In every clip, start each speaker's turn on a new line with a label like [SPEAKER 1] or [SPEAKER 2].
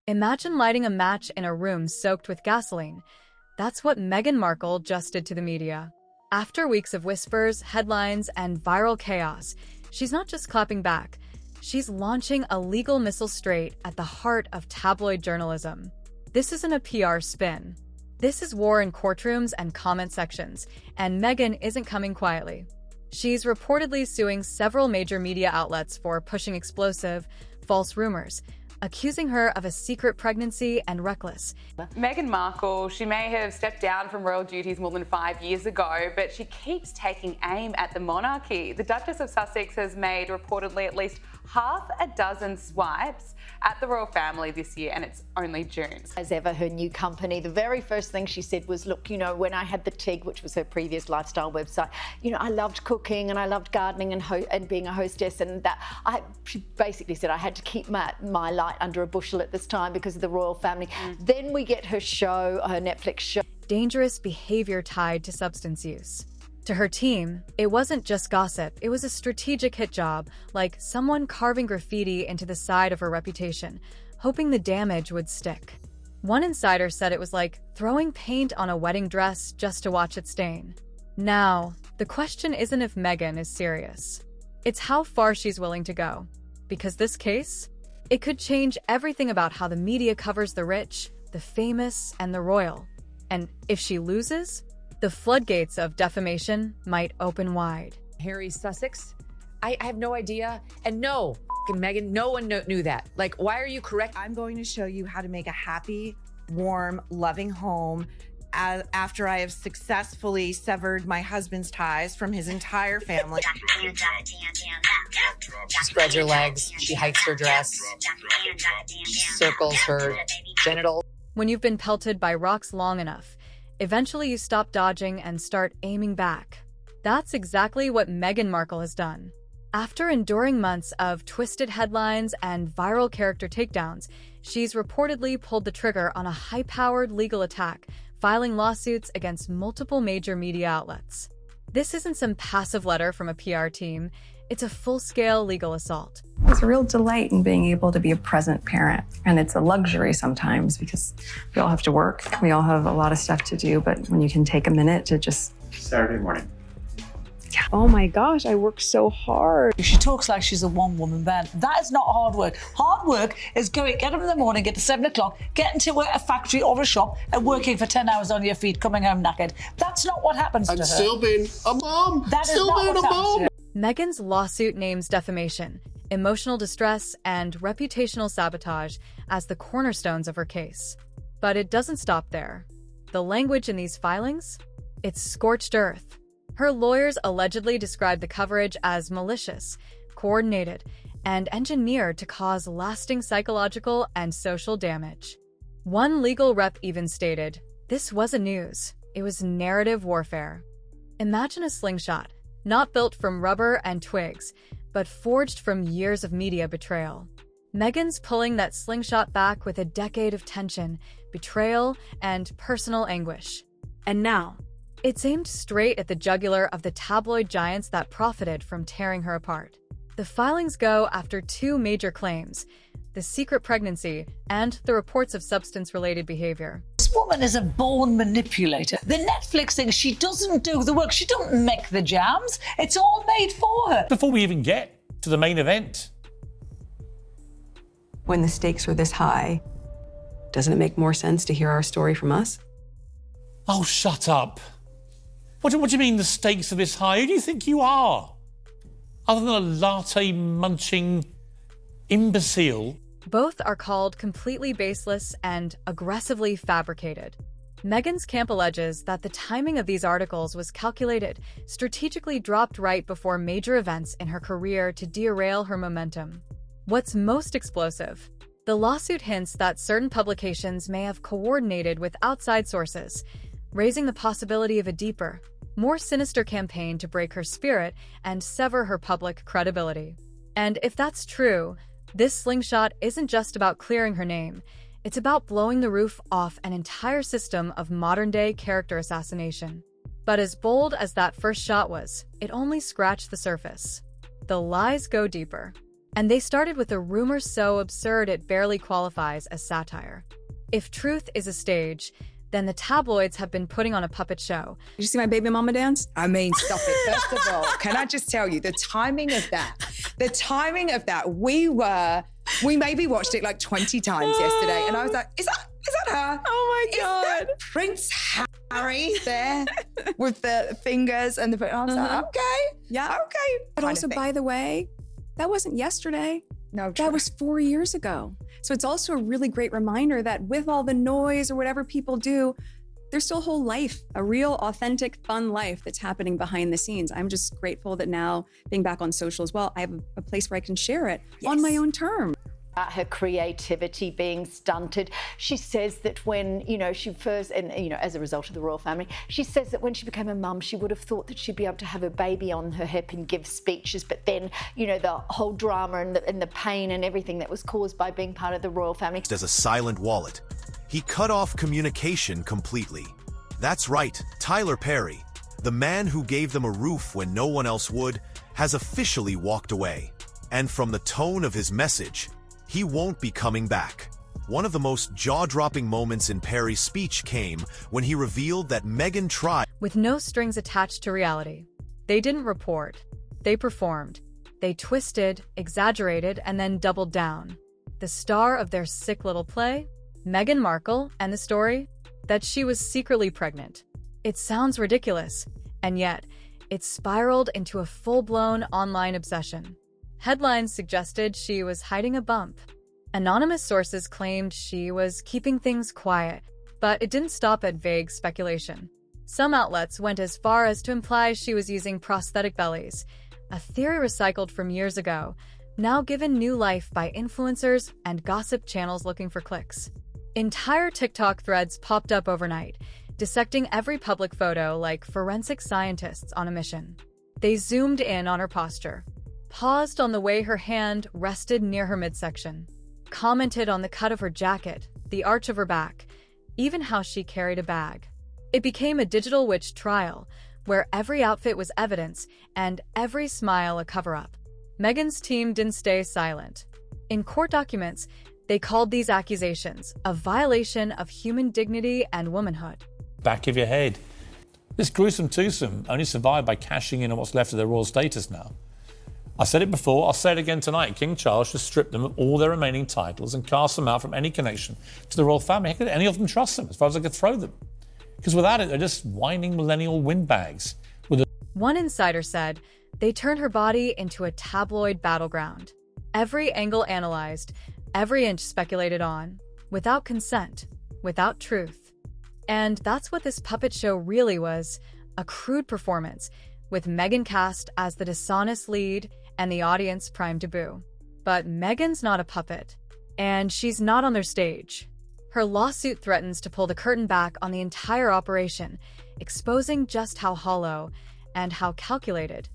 [SPEAKER 1] Imagine lighting a match in a room soaked with gasoline. That's what Meghan Markle just did to the media. After weeks of whispers, headlines, and viral chaos, she's not just clapping back. She's launching a legal missile straight at the heart of tabloid journalism. This isn't a PR spin. This is war in courtrooms and comment sections, and Meghan isn't coming quietly. She's reportedly suing several major media outlets for pushing explosive, false rumors, accusing her of a secret pregnancy and reckless.
[SPEAKER 2] Meghan Markle, she may have stepped down from royal duties more than 5 years ago, but she keeps taking aim at the monarchy. The Duchess of Sussex has made reportedly at least half a dozen swipes at the royal family this year, and it's only June.
[SPEAKER 3] As ever, her new company, the very first thing she said was, look, when I had the TIG, which was her previous lifestyle website, I loved cooking and I loved gardening and being a hostess, and she basically said I had to keep my light under a bushel at this time because of the royal family. Then we get her Netflix show.
[SPEAKER 1] Dangerous behavior tied to substance use. To her team, it wasn't just gossip, it was a strategic hit job, like someone carving graffiti into the side of her reputation, hoping the damage would stick. One insider said it was like throwing paint on a wedding dress just to watch it stain. Now, the question isn't if Meghan is serious. It's how far she's willing to go. Because this case, it could change everything about how the media covers the rich, the famous, and the royal. And if she loses, the floodgates of defamation might open wide.
[SPEAKER 4] Harry Sussex? I have no idea. And no, Meghan, no one knew that. Like, why are you correct?
[SPEAKER 5] I'm going to show you how to make a happy, warm, loving home after I have successfully severed my husband's ties from his entire family.
[SPEAKER 4] She spreads her legs, she hikes her dress, circles her genitals.
[SPEAKER 1] When you've been pelted by rocks long enough, eventually you stop dodging and start aiming back. That's exactly what Meghan Markle has done. After enduring months of twisted headlines and viral character takedowns, she's reportedly pulled the trigger on a high-powered legal attack, filing lawsuits against multiple major media outlets. This isn't some passive letter from a PR team, it's a full-scale legal assault.
[SPEAKER 6] There's a real delight in being able to be a present parent, and it's a luxury sometimes because we all have to work, we all have a lot of stuff to do, but when you can take a minute to just...
[SPEAKER 7] Saturday morning.
[SPEAKER 6] Yeah. Oh my gosh, I work so hard.
[SPEAKER 8] She talks like she's a one-woman band. That is not hard work. Hard work is get up in the morning, get to 7 o'clock, get into a factory or a shop and working for 10 hours on your feet, coming home knackered. That's not what happens to her.
[SPEAKER 7] And still being a mom.
[SPEAKER 8] That is not what happens to her.
[SPEAKER 1] Meghan's lawsuit names defamation, emotional distress, and reputational sabotage as the cornerstones of her case. But it doesn't stop there. The language in these filings? It's scorched earth. Her lawyers allegedly described the coverage as malicious, coordinated, and engineered to cause lasting psychological and social damage. One legal rep even stated, "This wasn't news, it was narrative warfare." Imagine a slingshot, not built from rubber and twigs, but forged from years of media betrayal. Meghan's pulling that slingshot back with a decade of tension, betrayal, and personal anguish. And now, it's aimed straight at the jugular of the tabloid giants that profited from tearing her apart. The filings go after two major claims: the secret pregnancy and the reports of substance-related behavior.
[SPEAKER 8] This woman is a born manipulator. The Netflix thing, she doesn't do the work. She don't make the jams. It's all made for her.
[SPEAKER 9] Before we even get to the main event.
[SPEAKER 6] When the stakes are this high, doesn't it make more sense to hear our story from us?
[SPEAKER 9] Oh, shut up. What do you mean the stakes are this high? Who do you think you are? Other than a latte-munching imbecile.
[SPEAKER 1] Both are called completely baseless and aggressively fabricated. Meghan's camp alleges that the timing of these articles was calculated, strategically dropped right before major events in her career to derail her momentum. What's most explosive? The lawsuit hints that certain publications may have coordinated with outside sources, raising the possibility of a deeper, more sinister campaign to break her spirit and sever her public credibility. And if that's true, this slingshot isn't just about clearing her name, it's about blowing the roof off an entire system of modern-day character assassination. But as bold as that first shot was, it only scratched the surface. The lies go deeper. And they started with a rumor so absurd it barely qualifies as satire. If truth is a stage, then the tabloids have been putting on a puppet show.
[SPEAKER 10] Did you see my baby mama dance? I mean, stop it. First of all, can I just tell you, the timing of that, we maybe watched it like 20 times yesterday, and I was like, is that her?
[SPEAKER 6] Oh my God.
[SPEAKER 10] Is that Prince Harry there with the fingers and the, I was like, okay.
[SPEAKER 6] Yeah.
[SPEAKER 10] Okay.
[SPEAKER 6] But also, by the way, that wasn't yesterday.
[SPEAKER 10] No,
[SPEAKER 6] that was 4 years ago. So it's also a really great reminder that with all the noise or whatever people do, there's still a whole life, a real, authentic, fun life that's happening behind the scenes. I'm just grateful that now, being back on social as well, I have a place where I can share it on my own terms.
[SPEAKER 3] Her creativity being stunted. She says that when, she first, and, as a result of the royal family, she says that when she became a mum, she would have thought that she'd be able to have a baby on her hip and give speeches. But then, the whole drama and the pain and everything that was caused by being part of the royal family.
[SPEAKER 11] As a silent wallet, he cut off communication completely. That's right, Tyler Perry, the man who gave them a roof when no one else would, has officially walked away. And from the tone of his message, he won't be coming back. One of the most jaw-dropping moments in Perry's speech came when he revealed that Meghan tried.
[SPEAKER 1] With no strings attached to reality. They didn't report. They performed. They twisted, exaggerated, and then doubled down. The star of their sick little play? Meghan Markle, and the story? That she was secretly pregnant. It sounds ridiculous, and yet, it spiraled into a full-blown online obsession. Headlines suggested she was hiding a bump. Anonymous sources claimed she was keeping things quiet, but it didn't stop at vague speculation. Some outlets went as far as to imply she was using prosthetic bellies, a theory recycled from years ago, now given new life by influencers and gossip channels looking for clicks. Entire TikTok threads popped up overnight, dissecting every public photo like forensic scientists on a mission. They zoomed in on her posture, paused on the way her hand rested near her midsection, commented on the cut of her jacket, the arch of her back, even how she carried a bag. It became a digital witch trial, where every outfit was evidence and every smile a cover-up. Meghan's team didn't stay silent. In court documents, they called these accusations a violation of human dignity and womanhood.
[SPEAKER 9] Back of your head. This gruesome twosome only survived by cashing in on what's left of their royal status now. I said it before, I'll say it again tonight. King Charles should strip them of all their remaining titles and cast them out from any connection to the royal family. How could any of them trust them, as far as I could throw them? Because without it, they're just whining millennial windbags.
[SPEAKER 1] One insider said they turned her body into a tabloid battleground. Every angle analyzed, every inch speculated on, without consent, without truth. And that's what this puppet show really was, a crude performance, with Meghan cast as the dishonest lead and the audience primed to boo. But Meghan's not a puppet, and she's not on their stage. Her lawsuit threatens to pull the curtain back on the entire operation, exposing just how hollow and how calculated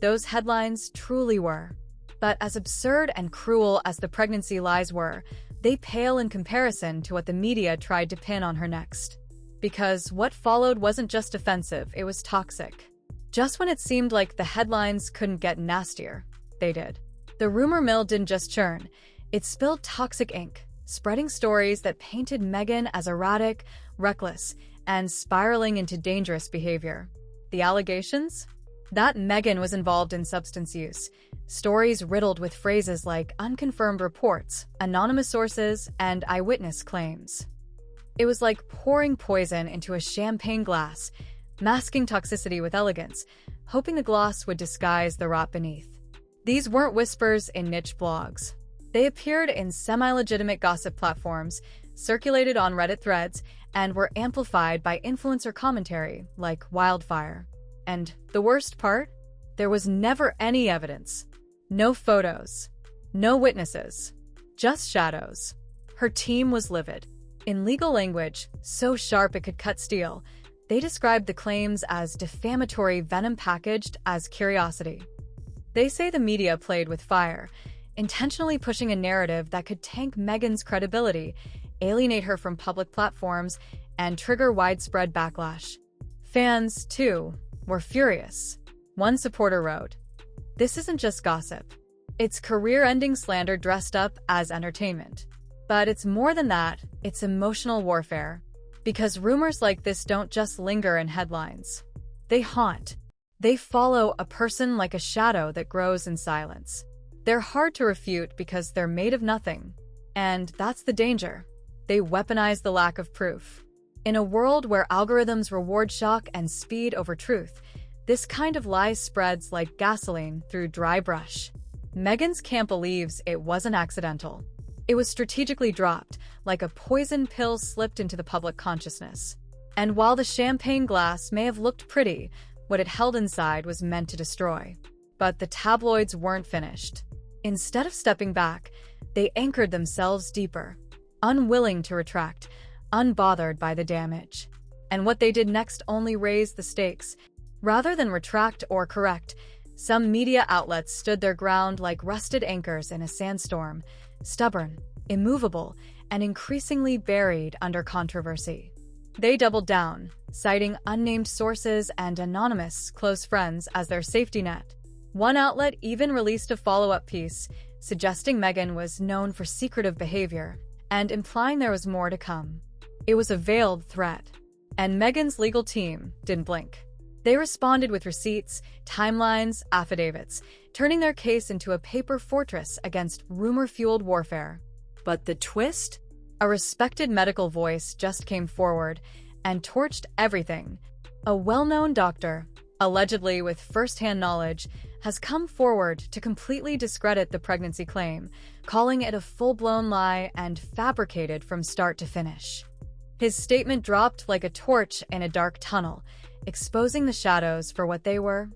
[SPEAKER 1] those headlines truly were. But as absurd and cruel as the pregnancy lies were, they pale in comparison to what the media tried to pin on her next. Because what followed wasn't just offensive, it was toxic. Just when it seemed like the headlines couldn't get nastier, they did. The rumor mill didn't just churn, it spilled toxic ink, spreading stories that painted Meghan as erratic, reckless, and spiraling into dangerous behavior. The allegations? That Meghan was involved in substance use. Stories riddled with phrases like unconfirmed reports, anonymous sources, and eyewitness claims. It was like pouring poison into a champagne glass, masking toxicity with elegance, hoping the gloss would disguise the rot beneath. These weren't whispers in niche blogs. They appeared in semi-legitimate gossip platforms, circulated on Reddit threads, and were amplified by influencer commentary like wildfire. And the worst part? There was never any evidence. No photos. No witnesses. Just shadows. Her team was livid. In legal language, so sharp it could cut steel, they described the claims as defamatory venom packaged as curiosity. They say the media played with fire, intentionally pushing a narrative that could tank Meghan's credibility, alienate her from public platforms, and trigger widespread backlash. Fans, too, were furious. One supporter wrote, "This isn't just gossip. It's career-ending slander dressed up as entertainment. But it's more than that, it's emotional warfare. Because rumors like this don't just linger in headlines. They haunt. They follow a person like a shadow that grows in silence. They're hard to refute because they're made of nothing. And that's the danger. They weaponize the lack of proof. In a world where algorithms reward shock and speed over truth, this kind of lie spreads like gasoline through dry brush. Meghan's camp believes it wasn't accidental. It was strategically dropped, like a poison pill slipped into the public consciousness. And while the champagne glass may have looked pretty, what it held inside was meant to destroy. But the tabloids weren't finished. Instead of stepping back, they anchored themselves deeper, unwilling to retract, unbothered by the damage. And what they did next only raised the stakes. Rather than retract or correct, some media outlets stood their ground like rusted anchors in a sandstorm, stubborn, immovable, and increasingly buried under controversy. They doubled down, citing unnamed sources and anonymous close friends as their safety net. One outlet even released a follow-up piece, suggesting Meghan was known for secretive behavior and implying there was more to come. It was a veiled threat, and Meghan's legal team didn't blink. They responded with receipts, timelines, affidavits, turning their case into a paper fortress against rumor-fueled warfare. But the twist? A respected medical voice just came forward and torched everything. A well-known doctor, allegedly with first-hand knowledge, has come forward to completely discredit the pregnancy claim, calling it a full-blown lie and fabricated from start to finish. His statement dropped like a torch in a dark tunnel, exposing the shadows for what they were: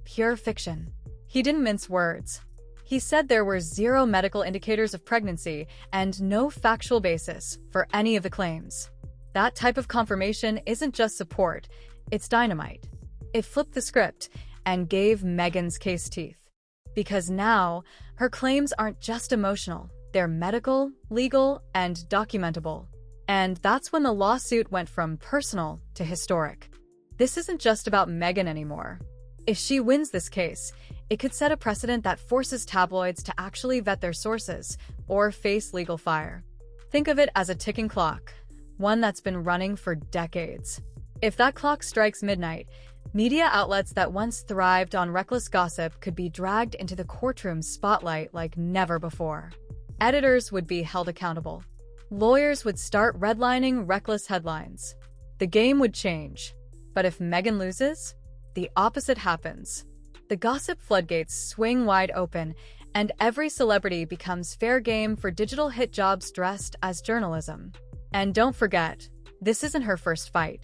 [SPEAKER 1] pure fiction. He didn't mince words. He said there were zero medical indicators of pregnancy and no factual basis for any of the claims. That type of confirmation isn't just support, it's dynamite. It flipped the script and gave Meghan's case teeth. Because now, her claims aren't just emotional, they're medical, legal, and documentable. And that's when the lawsuit went from personal to historic. This isn't just about Meghan anymore. If she wins this case, it could set a precedent that forces tabloids to actually vet their sources or face legal fire. Think of it as a ticking clock, one that's been running for decades. If that clock strikes midnight, media outlets that once thrived on reckless gossip could be dragged into the courtroom spotlight like never before. Editors would be held accountable. Lawyers would start redlining reckless headlines. The game would change. But if Meghan loses, the opposite happens. The gossip floodgates swing wide open, and every celebrity becomes fair game for digital hit jobs dressed as journalism. And don't forget, this isn't her first fight.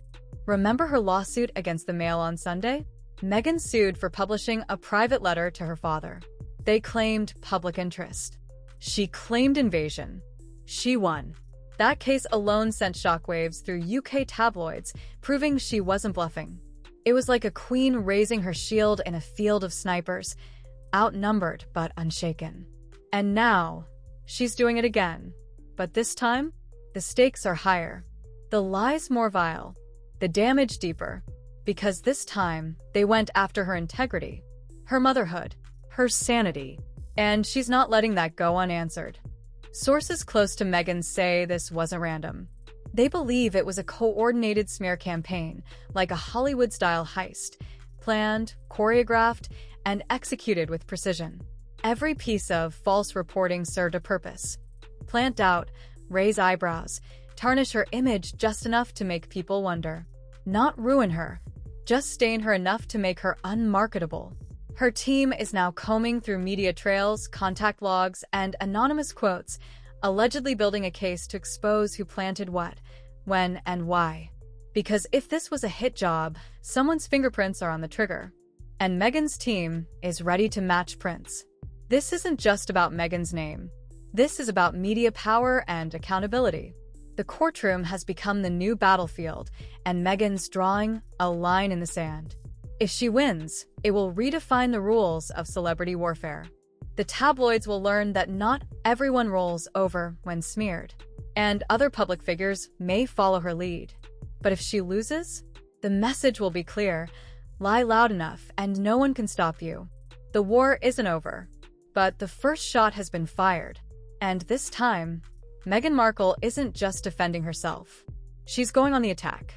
[SPEAKER 1] Remember her lawsuit against the Mail on Sunday? Meghan sued for publishing a private letter to her father. They claimed public interest. She claimed invasion. She won. That case alone sent shockwaves through UK tabloids, proving she wasn't bluffing. It was like a queen raising her shield in a field of snipers, outnumbered but unshaken. And now, she's doing it again. But this time, the stakes are higher. The lies more vile. The damage deeper. Because this time, they went after her integrity, her motherhood, her sanity. And she's not letting that go unanswered. Sources close to Meghan say this wasn't random. They believe it was a coordinated smear campaign, like a Hollywood-style heist, planned, choreographed, and executed with precision. Every piece of false reporting served a purpose. Plant doubt, raise eyebrows, tarnish her image just enough to make people wonder. Not ruin her, just stain her enough to make her unmarketable. Her team is now combing through media trails, contact logs, and anonymous quotes, allegedly building a case to expose who planted what, when, and why. Because if this was a hit job, someone's fingerprints are on the trigger. And Meghan's team is ready to match prints. This isn't just about Meghan's name. This is about media power and accountability. The courtroom has become the new battlefield, and Meghan's drawing a line in the sand. If she wins, it will redefine the rules of celebrity warfare. The tabloids will learn that not everyone rolls over when smeared, and other public figures may follow her lead. But if she loses, the message will be clear: lie loud enough and no one can stop you. The war isn't over. But the first shot has been fired, and this time, Meghan Markle isn't just defending herself. She's going on the attack.